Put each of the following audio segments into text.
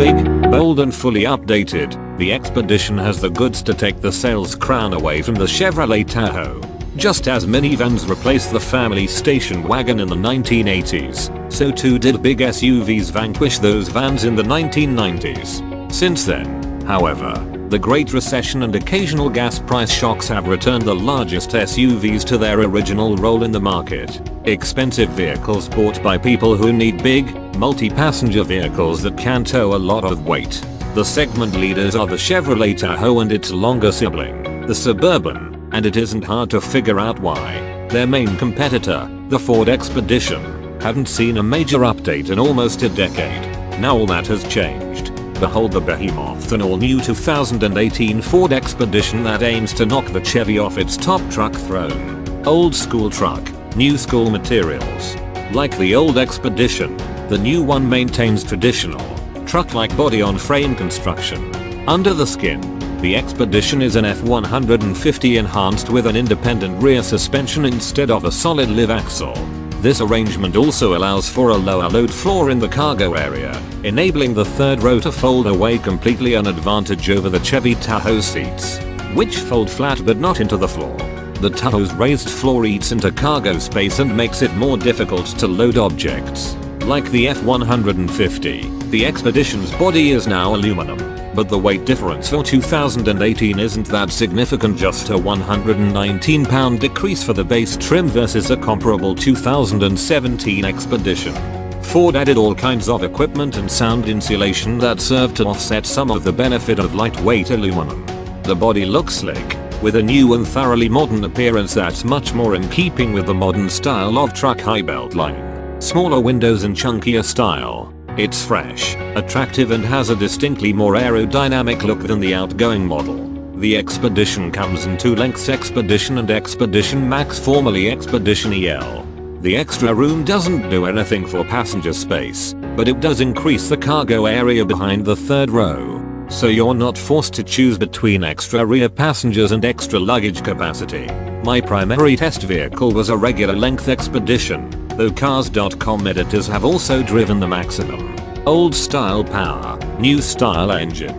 Big, bold and fully updated, the Expedition has the goods to take the sales crown away from the Chevrolet Tahoe. Just as minivans replaced the family station wagon in the 1980s, so too did big SUVs vanquish those vans in the 1990s. Since then, however, the Great Recession and occasional gas price shocks have returned the largest SUVs to their original role in the market. Expensive vehicles bought by people who need big, multi-passenger vehicles that can tow a lot of weight. The segment leaders are the Chevrolet Tahoe and its longer sibling, the Suburban, and it isn't hard to figure out why. Their main competitor, the Ford Expedition, hadn't seen a major update in almost a decade. Now all that has changed. Behold the behemoth, an all-new 2018 Ford Expedition that aims to knock the Chevy off its top truck throne. Old school truck, new school materials. Like the old Expedition, the new one maintains traditional, truck-like body-on-frame construction. Under the skin, the Expedition is an F-150 enhanced with an independent rear suspension instead of a solid live axle. This arrangement also allows for a lower load floor in the cargo area, enabling the third row to fold away completely, an advantage over the Chevy Tahoe seats, which fold flat but not into the floor. The Tahoe's raised floor eats into cargo space and makes it more difficult to load objects. Like the F-150, the Expedition's body is now aluminum, but the weight difference for 2018 isn't that significant, just a 119-pound decrease for the base trim versus a comparable 2017 Expedition. Ford added all kinds of equipment and sound insulation that served to offset some of the benefit of lightweight aluminum. The body looks slick, with a new and thoroughly modern appearance that's much more in keeping with the modern style of truck high belt lining, smaller windows and chunkier style. It's fresh, attractive and has a distinctly more aerodynamic look than the outgoing model. The Expedition comes in two lengths: Expedition and Expedition Max, formerly Expedition EL. The extra room doesn't do anything for passenger space, but it does increase the cargo area behind the third row, so you're not forced to choose between extra rear passengers and extra luggage capacity. My primary test vehicle was a regular length Expedition, though Cars.com editors have also driven the maximum. Old style power, new style engine.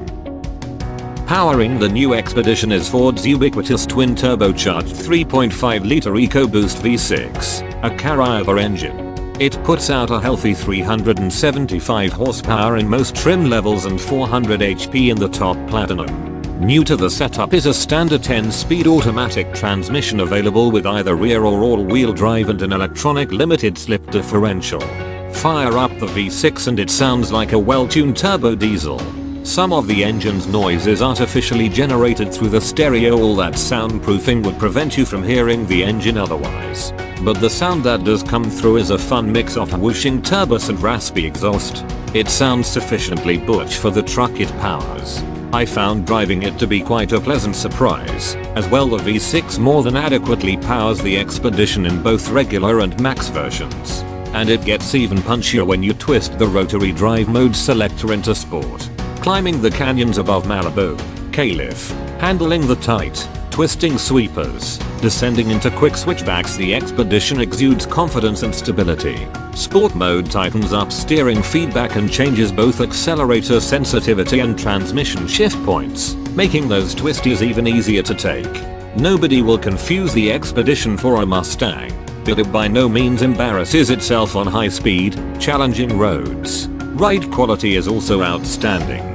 Powering the new Expedition is Ford's ubiquitous twin-turbocharged 3.5-liter EcoBoost V6, a carryover engine. It puts out a healthy 375 horsepower in most trim levels and 400 HP in the top Platinum. New to the setup is a standard 10-speed automatic transmission available with either rear or all-wheel drive and an electronic limited slip differential. Fire up the V6 and it sounds like a well-tuned turbo diesel. Some of the engine's noise is artificially generated through the stereo. All that soundproofing would prevent you from hearing the engine otherwise. But the sound that does come through is a fun mix of whooshing turbos and raspy exhaust. It sounds sufficiently butch for the truck it powers. I found driving it to be quite a pleasant surprise. As well, the V6 more than adequately powers the Expedition in both regular and max versions. And it gets even punchier when you twist the rotary drive mode selector into sport. Climbing the canyons above Malibu, Calif, handling the tight, twisting sweepers, descending into quick switchbacks, the Expedition exudes confidence and stability. Sport mode tightens up steering feedback and changes both accelerator sensitivity and transmission shift points, making those twisties even easier to take. Nobody will confuse the Expedition for a Mustang, but it by no means embarrasses itself on high-speed, challenging roads. Ride quality is also outstanding.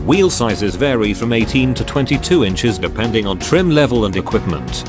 Wheel sizes vary from 18 to 22 inches depending on trim level and equipment.